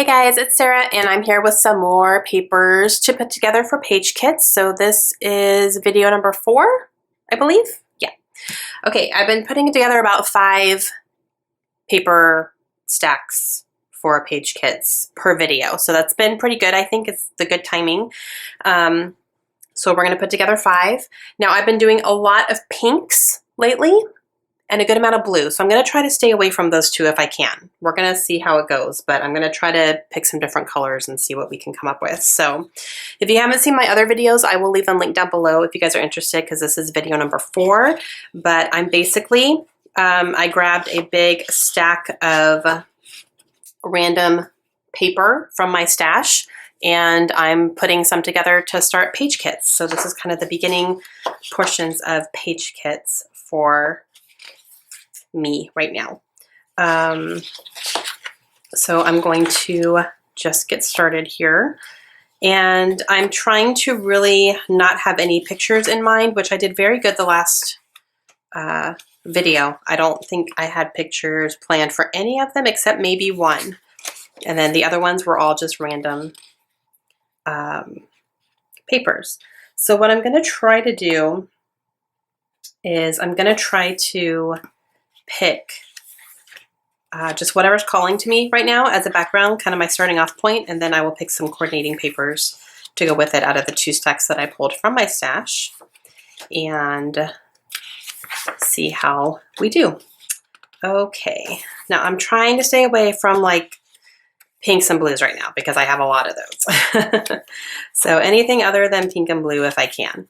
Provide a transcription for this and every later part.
Hey guys, it's Sarah and I'm here with some more papers to put together for Page Kits. So this is video number 4, I believe. Yeah. Okay, I've been putting together about 5 paper stacks for Page Kits per video. So that's been pretty good. I think it's the good timing. So we're going to put together 5. Now I've been doing a lot of pinks lately and a good amount of blue. So I'm going to try to stay away from those two if I can. We're going to see how it goes, but I'm going to try to pick some different colors and see what we can come up with. So if you haven't seen my other videos, I will leave them linked down below if you guys are interested, because this is video number 4. But I'm basically, I grabbed a big stack of random paper from my stash, and I'm putting some together to start Page Kits. So this is kind of the beginning portions of Page Kits for me right now. So I'm going to just get started here, and I'm trying to really not have any pictures in mind, which I did very good the last video. I don't think I had pictures planned for any of them except maybe one, and then the other ones were all just random papers. So what I'm going to try to do is I'm going to try to pick just whatever's calling to me right now as a background, kind of my starting off point, and then I will pick some coordinating papers to go with it out of the 2 stacks that I pulled from my stash and see how we do. Okay, now I'm trying to stay away from like pinks and blues right now because I have a lot of those. So anything other than pink and blue if I can.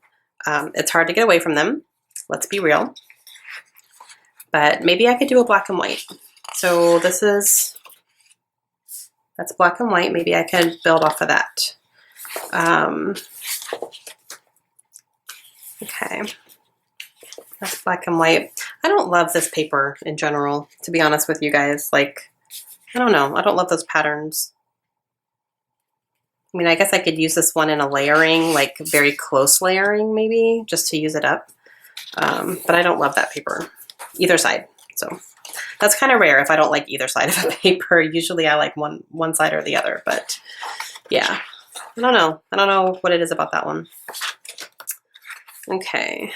It's hard to get away from them, let's be real. But maybe I could do a black and white. So that's black and white. Maybe I could build off of that. Okay, that's black and white. I don't love this paper in general, to be honest with you guys. Like, I don't know. I don't love those patterns. I mean, I guess I could use this one in a layering, like very close layering maybe, just to use it up. But I don't love that paper, either side. So that's kind of rare if I don't like either side of a paper. Usually I like one side or the other, but yeah, I don't know. I don't know what it is about that one. Okay.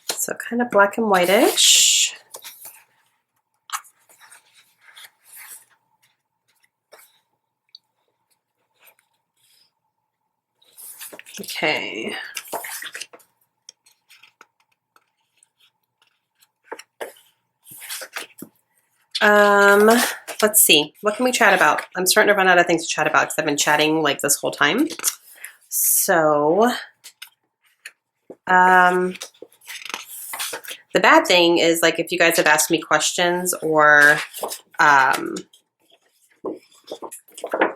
So kind of black and whitish. Okay. Let's see. What can we chat about? I'm starting to run out of things to chat about because I've been chatting like this whole time. So, the bad thing is, like, if you guys have asked me questions or,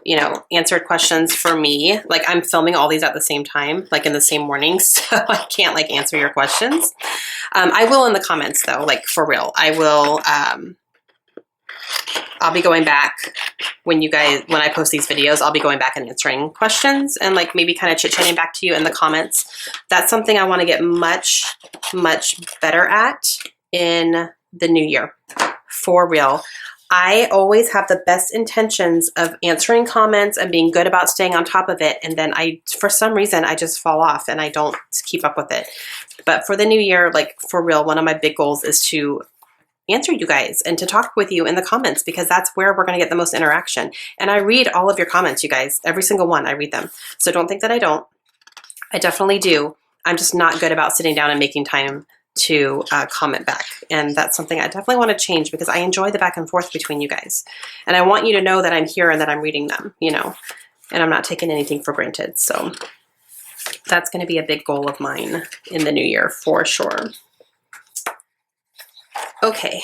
you know, answered questions for me, like I'm filming all these at the same time, like in the same morning, so I can't like answer your questions. I will in the comments though, like for real. I will, I'll be going back when I post these videos, I'll be going back and answering questions and like maybe kind of chit-chatting back to you in the comments. That's something I want to get much, much better at in the new year, for real. I always have the best intentions of answering comments and being good about staying on top of it. And then for some reason, I just fall off and I don't keep up with it. But for the new year, like for real, one of my big goals is to answer you guys and to talk with you in the comments, because that's where we're going to get the most interaction. And I read all of your comments, you guys, every single one, I read them. So don't think that I don't. I definitely do. I'm just not good about sitting down and making time to comment back. And that's something I definitely want to change, because I enjoy the back and forth between you guys. And I want you to know that I'm here and that I'm reading them, you know, and I'm not taking anything for granted. So that's going to be a big goal of mine in the new year for sure. Okay,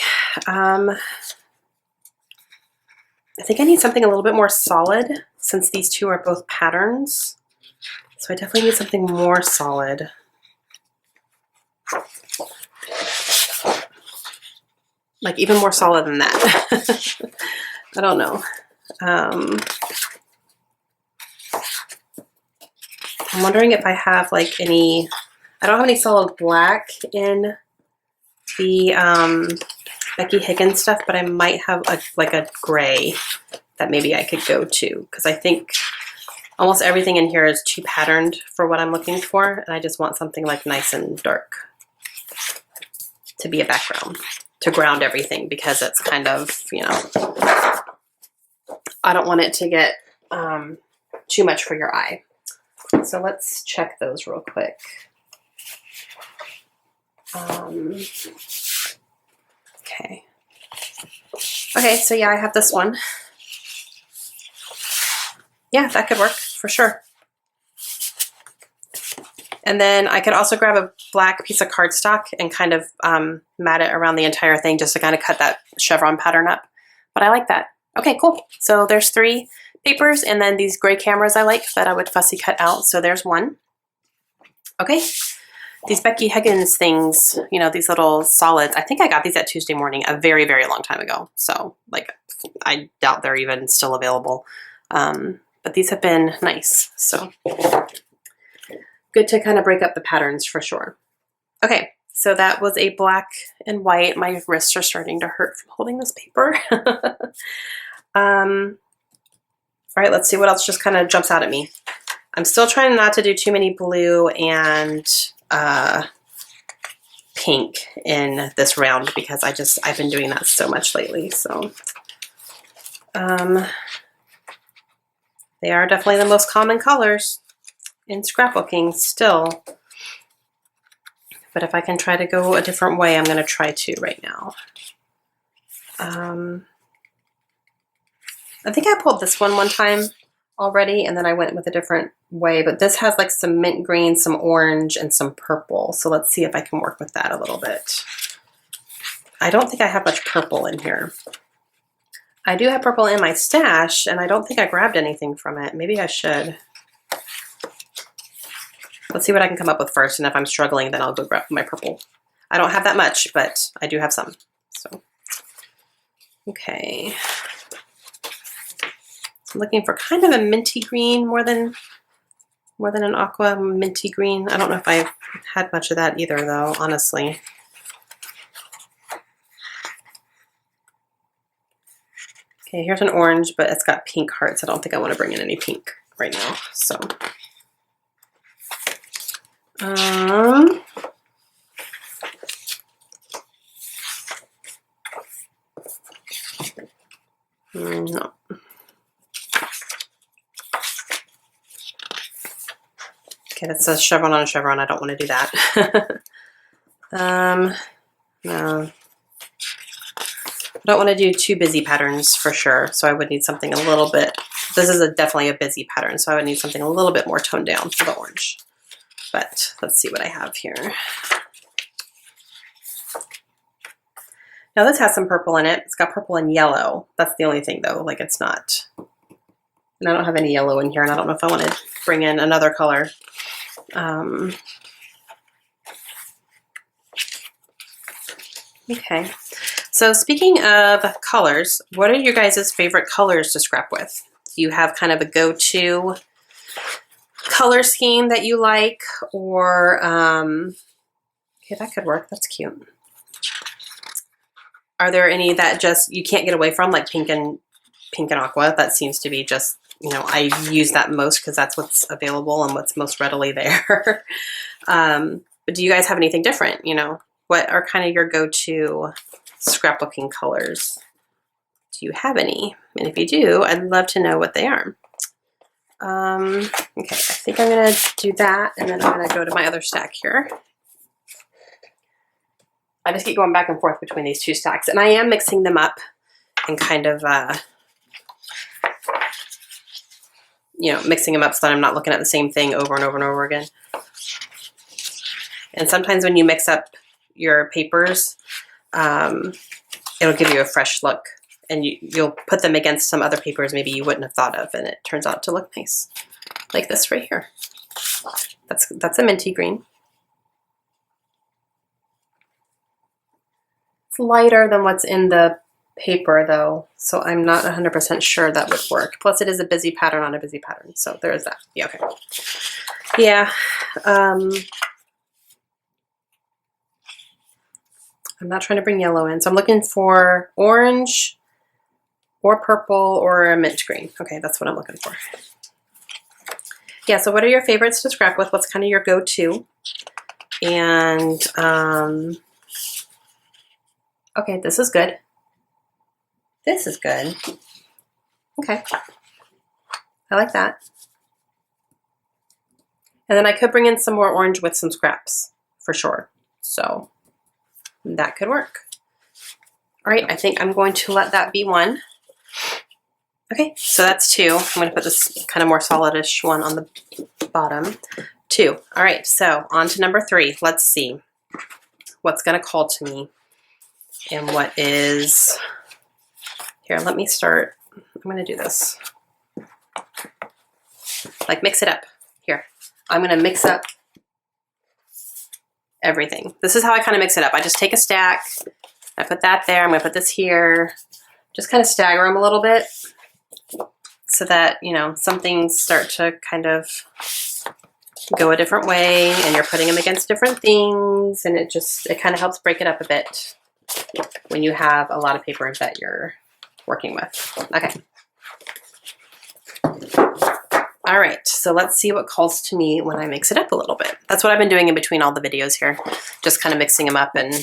I think I need something a little bit more solid since these two are both patterns. So I definitely need something more solid. Like even more solid than that. I don't know. I'm wondering if I have like any, I don't have any solid black in the Becky Higgins stuff, but I might have like a gray that maybe I could go to, because I think almost everything in here is too patterned for what I'm looking for, and I just want something like nice and dark to be a background, to ground everything, because it's kind of, you know, I don't want it to get too much for your eye. So let's check those real quick. Okay. Okay, so yeah, I have this one. Yeah, that could work for sure. And then I could also grab a black piece of cardstock and kind of mat it around the entire thing just to kind of cut that chevron pattern up. But I like that. Okay, cool. So there's 3 papers, and then these gray cameras I like that I would fussy cut out. So there's one. Okay. These Becky Higgins things, you know, these little solids, I think I got these at Tuesday Morning a very, very long time ago. So, like, I doubt they're even still available. But these have been nice. So, good to kind of break up the patterns for sure. Okay, so that was a black and white. My wrists are starting to hurt from holding this paper. All right, let's see what else just kind of jumps out at me. I'm still trying not to do too many blue and pink in this round, because I've been doing that so much lately. So they are definitely the most common colors in scrapbooking still. But if I can try to go a different way, I'm going to try to right now. I think I pulled this one time already, and then I went with a different way, but this has like some mint green, some orange, and some purple. So let's see if I can work with that a little bit. I don't think I have much purple in here. I do have purple in my stash, and I don't think I grabbed anything from it. Maybe I should. Let's see what I can come up with first, and if I'm struggling, then I'll go grab my purple. I don't have that much, but I do have some. So, okay. I'm looking for kind of a minty green more than an aqua minty green. I don't know if I've had much of that either, though, honestly. Okay, here's an orange, but it's got pink hearts. I don't think I want to bring in any pink right now. So, no. Okay, that says chevron on a chevron. I don't want to do that. No. I don't want to do too busy patterns for sure, so I would need something a little bit, this is definitely a busy pattern, so I would need something a little bit more toned down for the orange. But let's see what I have here. Now this has some purple in it. It's got purple and yellow. That's the only thing though, like it's not, and I don't have any yellow in here, and I don't know if I want to bring in another color. Okay. So speaking of colors, what are your guys' favorite colors to scrap with? Do you have kind of a go-to color scheme that you like, or, okay, that could work, that's cute. Are there any that just, you can't get away from, like pink and aqua? That seems to be just, you know, I use that most because that's what's available and what's most readily there. But do you guys have anything different, you know? What are kind of your go-to scrapbooking colors? Do you have any? And if you do, I'd love to know what they are. Okay, I think I'm gonna do that, and then I'm gonna go to my other stack here. I just keep going back and forth between these two stacks, and I am mixing them up and kind of, you know, mixing them up so that I'm not looking at the same thing over and over and over again. And sometimes when you mix up your papers, it'll give you a fresh look, and you'll put them against some other papers maybe you wouldn't have thought of, and it turns out to look nice, like this right here. That's a minty green. It's lighter than what's in the paper though, so I'm not 100% sure that would work. Plus it is a busy pattern on a busy pattern, so there is that. Yeah, okay. Yeah. I'm not trying to bring yellow in. So I'm looking for orange or purple or a mint green. Okay, that's what I'm looking for. Yeah, so what are your favorites to scrap with? What's kind of your go-to? And, okay, this is good. This is good. Okay. I like that. And then I could bring in some more orange with some scraps, for sure. So that could work. All right, I think I'm going to let that be one. Okay, so that's two. I'm going to put this kind of more solidish one on the bottom. Two. All right, so on to number three. Let's see what's going to call to me and what is... Here, let me start. I'm going to do this. Like mix it up. Here, I'm going to mix up everything. This is how I kind of mix it up. I just take a stack. I put that there. I'm going to put this here. Just kind of stagger them a little bit so that, you know, some things start to kind of go a different way and you're putting them against different things, and it kind of helps break it up a bit when you have a lot of paper that you're working with. Okay. All right, so let's see what calls to me when I mix it up a little bit. That's what I've been doing in between all the videos here, just kind of mixing them up and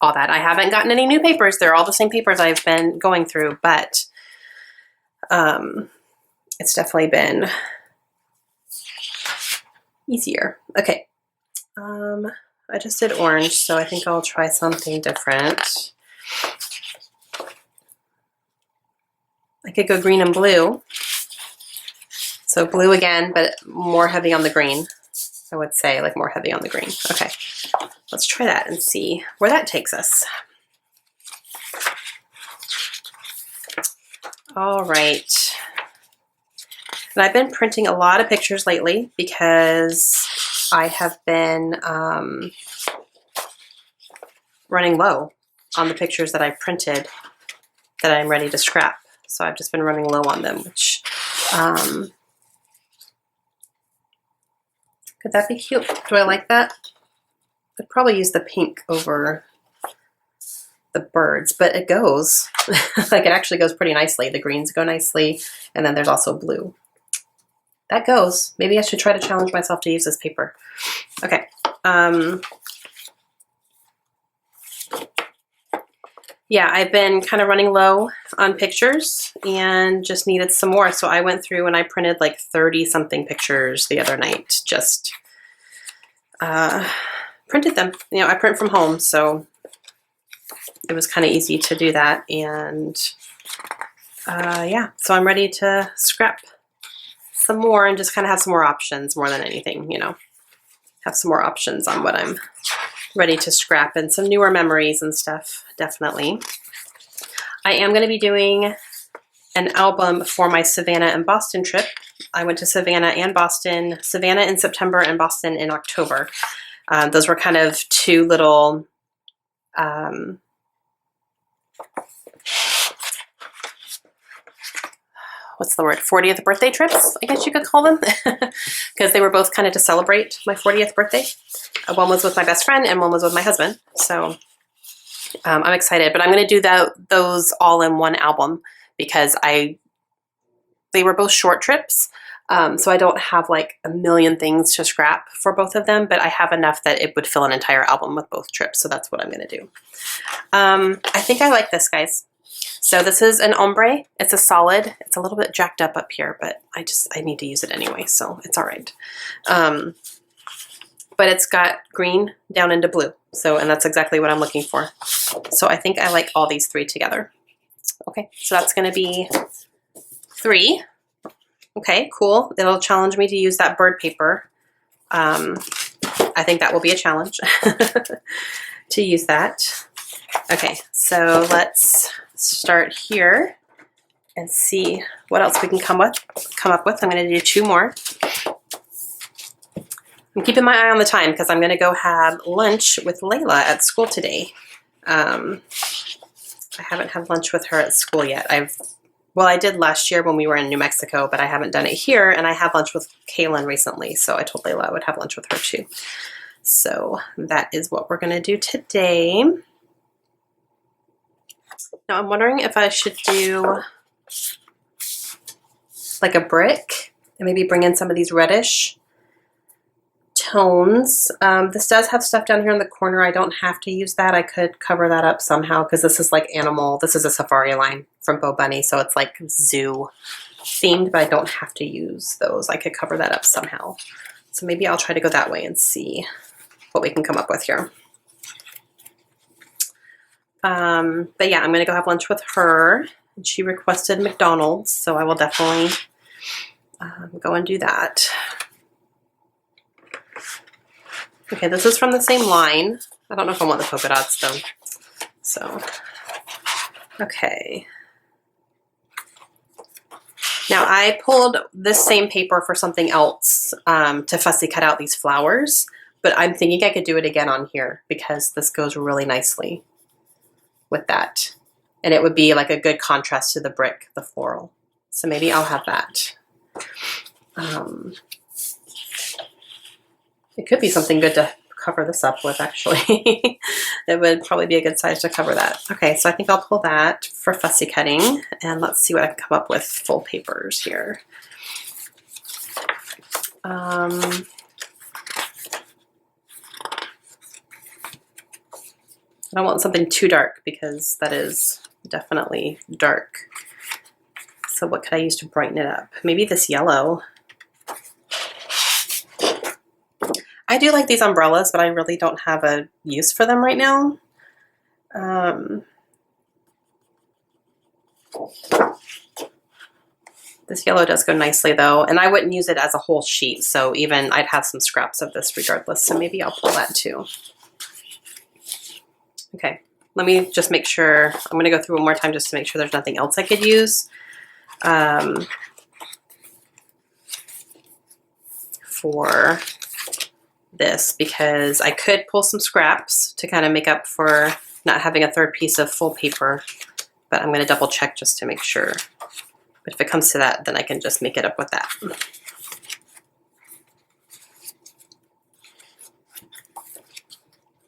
all that. I haven't gotten any new papers. They're all the same papers I've been going through, but it's definitely been easier. Okay, I just did orange, so I think I'll try something different. I could go green and blue. So blue again, but more heavy on the green. I would say, like more heavy on the green. Okay, let's try that and see where that takes us. All right. And I've been printing a lot of pictures lately because I have been running low on the pictures that I printed that I'm ready to scrap. So I've just been running low on them, which could that be cute? Do I like that? I'd probably use the pink over the birds, but it goes. Like it actually goes pretty nicely. The greens go nicely, and then there's also blue. That goes. Maybe I should try to challenge myself to use this paper. Okay. Yeah, I've been kind of running low on pictures and just needed some more. So I went through and I printed like 30 something pictures the other night. Just printed them. You know, I print from home, so it was kind of easy to do that. And yeah, so I'm ready to scrap some more and just kind of have some more options more than anything, you know. Have some more options on what I'm ready to scrap and some newer memories and stuff, definitely. I am going to be doing an album for my Savannah and Boston trip. I went to Savannah and Boston, Savannah in September and Boston in October. Those were kind of two little what's the word? 40th birthday trips, I guess you could call them, because they were both kind of to celebrate my 40th birthday. One was with my best friend and one was with my husband. So I'm excited, but I'm going to do those all in one album because they were both short trips. So I don't have like a million things to scrap for both of them, but I have enough that it would fill an entire album with both trips. So that's what I'm going to do. I think I like this, guys. So this is an ombre. It's a solid. It's a little bit jacked up here, but I need to use it anyway, so it's all right. But it's got green down into blue. So, and that's exactly what I'm looking for. So I think I like all these three together. Okay, so that's going to be 3. Okay, cool. It'll challenge me to use that bird paper. I think that will be a challenge to use that. Okay, so let's start here and see what else we can come up with. I'm going to do 2 more. I'm keeping my eye on the time because I'm going to go have lunch with Layla at school today. I haven't had lunch with her at school yet. Well, I did last year when we were in New Mexico, but I haven't done it here, and I had lunch with Kaylin recently, so I told Layla I would have lunch with her too. So that is what we're going to do today. Now I'm wondering if I should do like a brick and maybe bring in some of these reddish tones. This does have stuff down here in the corner. I don't have to use that. I could cover that up somehow because this is like animal. This is a safari line from Bo Bunny, so it's like zoo themed, but I don't have to use those. I could cover that up somehow. So maybe I'll try to go that way and see what we can come up with here. But yeah, I'm gonna go have lunch with her. She requested McDonald's, so I will definitely go and do that. Okay, this is from the same line. I don't know if I want the polka dots though. So, okay. Now I pulled this same paper for something else to fussy cut out these flowers, but I'm thinking I could do it again on here because this goes really nicely with that. And it would be like a good contrast to the brick, the floral. So maybe I'll have that. It could be something good to cover this up with, actually. It would probably be a good size to cover that. Okay, so I think I'll pull that for fussy cutting, and let's see what I can come up with full papers here. I don't want something too dark because that is definitely dark. So what could I use to brighten it up? Maybe this yellow. I do like these umbrellas, but I really don't have a use for them right now. This yellow does go nicely though, and I wouldn't use it as a whole sheet, so even I'd have some scraps of this regardless, so maybe I'll pull that too. Okay, let me just make sure, I'm gonna go through one more time just to make sure there's nothing else I could use. For this, because I could pull some scraps to kind of make up for not having a third piece of full paper, but I'm going to double check just to make sure. But if it comes to that, then I can just make it up with that.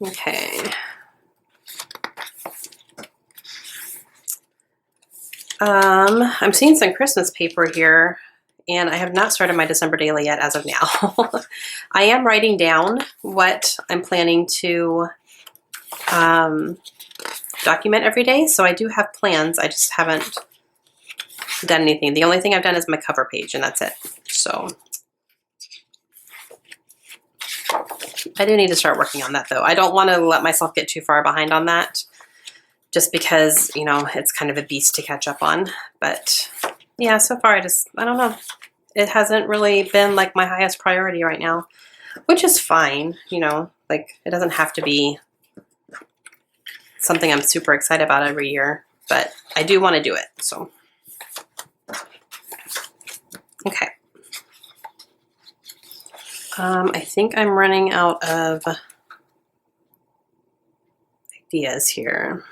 Okay. I'm seeing some Christmas paper here, and I have not started my December daily yet as of now. I am writing down what I'm planning to document every day, so I do have plans. I just haven't done anything. The only thing I've done is my cover page, and that's it. So I do need to start working on that, though. I don't want to let myself get too far behind on that, just because, you know, it's kind of a beast to catch up on. But yeah, so far I don't know. It hasn't really been like my highest priority right now, which is fine. You know, like it doesn't have to be something I'm super excited about every year, but I do want to do it. So, okay. I think I'm running out of ideas here.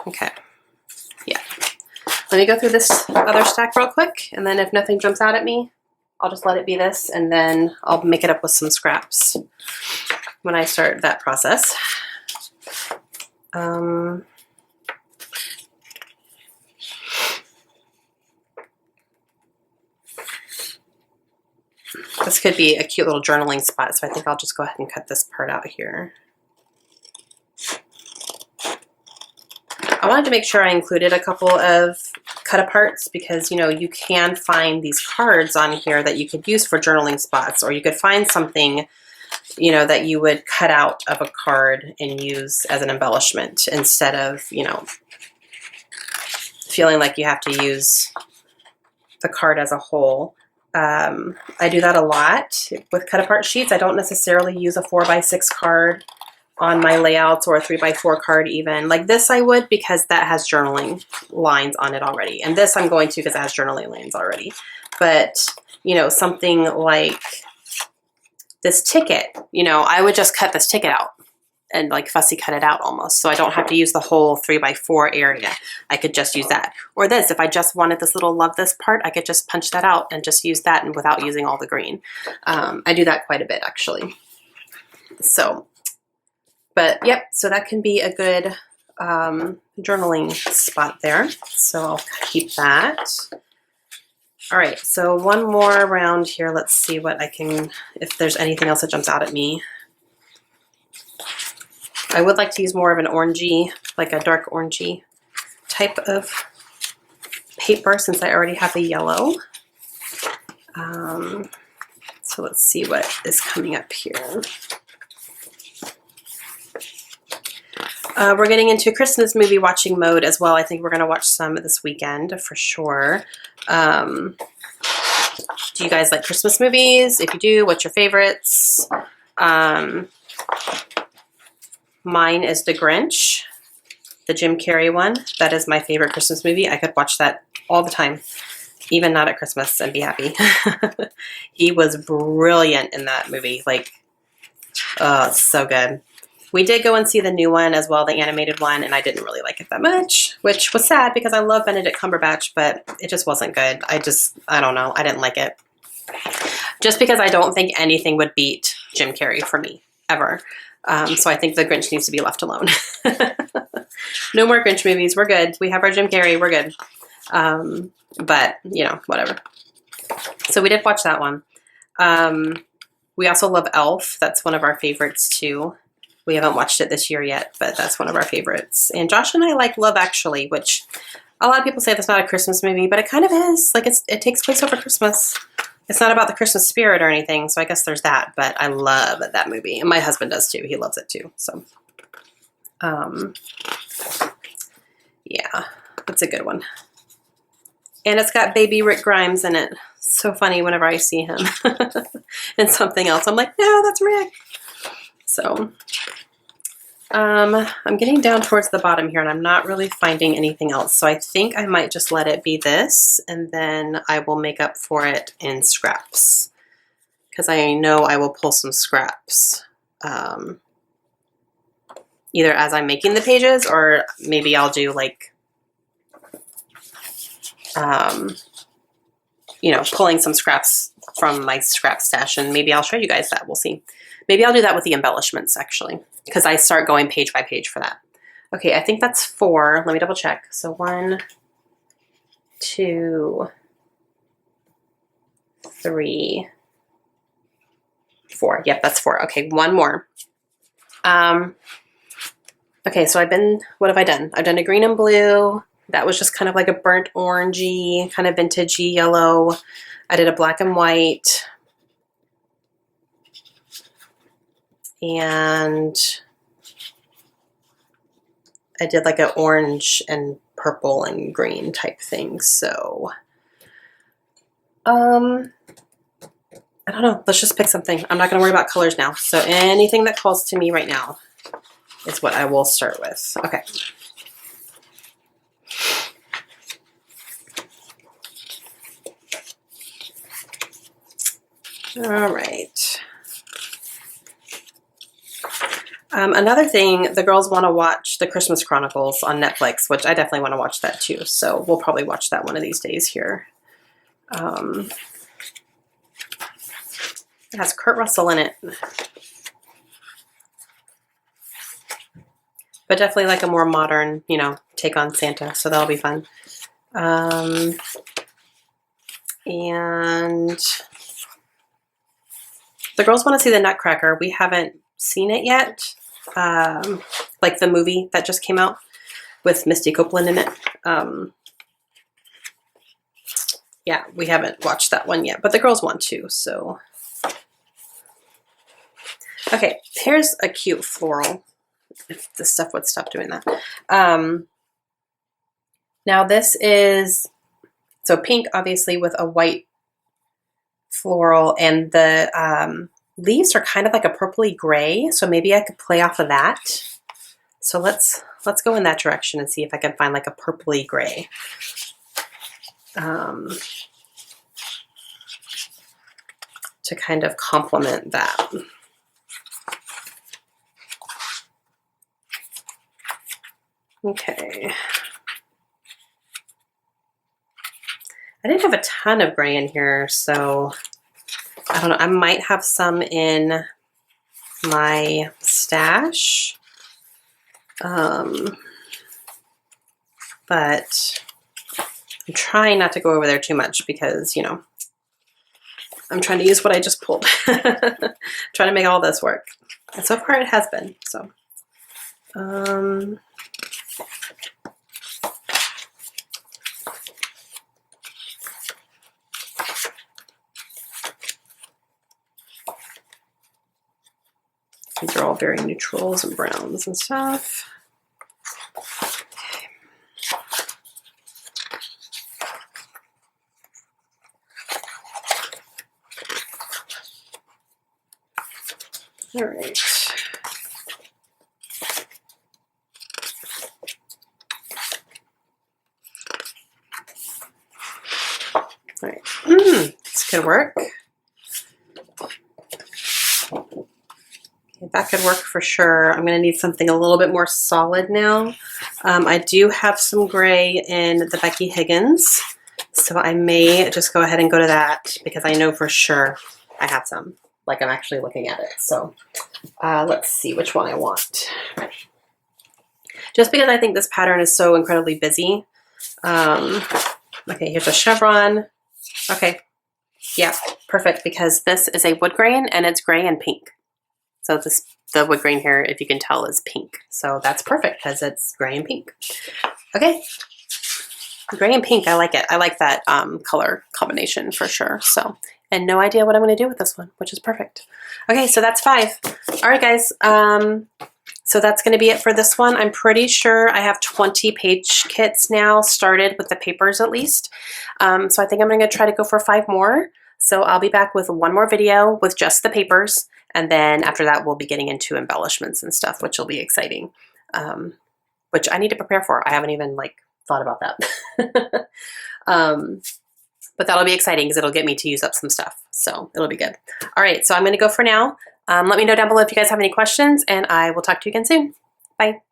Okay, yeah. Let me go through this other stack real quick, and then if nothing jumps out at me, I'll just let it be this, and then I'll make it up with some scraps when I start that process. This could be a cute little journaling spot, so I think I'll just go ahead and cut this part out here. I wanted to make sure I included a couple of cut-aparts because, you know, you can find these cards on here that you could use for journaling spots, or you could find something, you know, that you would cut out of a card and use as an embellishment instead of, you know, feeling like you have to use the card as a whole. I do that a lot with cut-apart sheets. I don't necessarily use a 4x6 card on my layouts, or a 3x4 card even. Like this I would, because that has journaling lines on it already. And this I'm going to because it has journaling lines already. But, you know, something like this ticket, you know, I would just cut this ticket out and like fussy cut it out almost. So I don't have to use the whole 3x4 area. I could just use that. Or this, if I just wanted this little love this part, I could just punch that out and just use that and without using all the green. I do that quite a bit actually. So, but yep, so that can be a good journaling spot there. So I'll keep that. All right, so one more round here. Let's see what I can, if there's anything else that jumps out at me. I would like to use more of an orangey, like a dark orangey type of paper since I already have a yellow. So let's see what is coming up here. We're getting into Christmas movie watching mode as well. I think we're going to watch some this weekend for sure. Do you guys like Christmas movies? If you do, what's your favorites? Mine is The Grinch, the Jim Carrey one. That is my favorite Christmas movie. I could watch that all the time, even not at Christmas, and be happy. He was brilliant in that movie. Like, oh, it's so good. We did go and see the new one as well, the animated one, and I didn't really like it that much, which was sad because I love Benedict Cumberbatch, but it just wasn't good. I don't know. I didn't like it. Just because I don't think anything would beat Jim Carrey for me, ever. So I think The Grinch needs to be left alone. No more Grinch movies. We're good. We have our Jim Carrey. We're good. But, you know, whatever. So we did watch that one. We also love Elf. That's one of our favorites, too. We haven't watched it this year yet, but that's one of our favorites. And Josh and I like Love Actually, which a lot of people say that's not a Christmas movie, but it kind of is. Like, it takes place over Christmas. It's not about the Christmas spirit or anything, so I guess there's that. But I love that movie, and my husband does too. He loves it too. So, yeah, it's a good one. And it's got baby Rick Grimes in it. So funny whenever I see him in something else. I'm like, no, that's Rick. So, I'm getting down towards the bottom here, and I'm not really finding anything else. So I think I might just let it be this, and then I will make up for it in scraps. Because I know I will pull some scraps. Either as I'm making the pages, or maybe I'll do like, you know, pulling some scraps from my scrap stash, and maybe I'll show you guys that. We'll see. Maybe I'll do that with the embellishments, actually, because I start going page by page for that. Okay, I think that's 4. Let me double check. So 1, 2, 3, 4. Yep, that's 4. Okay, one more. Okay, so what have I done? I've done a green and blue. That was just kind of like a burnt orangey, kind of vintagey yellow. I did a black and white. And I did like an orange and purple and green type thing. So, I don't know. Let's just pick something. I'm not going to worry about colors now. So anything that calls to me right now is what I will start with. Okay. All right. Another thing, the girls want to watch The Christmas Chronicles on Netflix, which I definitely want to watch that too. So we'll probably watch that one of these days here. It has Kurt Russell in it. But definitely like a more modern, you know, take on Santa. So that'll be fun. And the girls want to see the Nutcracker. We haven't seen it yet. Like the movie that just came out with Misty Copeland in it. Yeah, we haven't watched that one yet, but the girls want to, so. Okay, here's a cute floral, if the stuff would stop doing that. Now this is, so pink, obviously, with a white floral, and the leaves are kind of like a purpley gray, so maybe I could play off of that. So let's go in that direction and see if I can find like a purpley gray. To kind of complement that. Okay. I didn't have a ton of gray in here, so I don't know. I might have some in my stash. But I'm trying not to go over there too much because, you know, I'm trying to use what I just pulled. Trying to make all this work. And so far it has been, so. These are all very neutrals and browns and stuff. All right. All right. This could work. Okay, that could work for sure. I'm going to need something a little bit more solid now. I do have some gray in the Becky Higgins, so I may just go ahead and go to that because I know for sure I have some. Like I'm actually looking at it. So let's see which one I want. Just because I think this pattern is so incredibly busy. Okay, here's a chevron. Okay, yeah, perfect, because this is a wood grain and it's gray and pink. So the wood grain here, if you can tell, is pink. So that's perfect because it's gray and pink. Okay, gray and pink, I like it. I like that color combination for sure. So, and no idea what I'm going to do with this one, which is perfect. Okay, so that's 5. All right, guys. So that's going to be it for this one. I'm pretty sure I have 20 page kits now started with the papers at least. So I think I'm going to try to go for 5 more. So I'll be back with one more video with just the papers. And then after that, we'll be getting into embellishments and stuff, which will be exciting, which I need to prepare for. I haven't even like thought about that. But that'll be exciting because it'll get me to use up some stuff. So it'll be good. All right, so I'm going to go for now. Let me know down below if you guys have any questions, and I will talk to you again soon. Bye.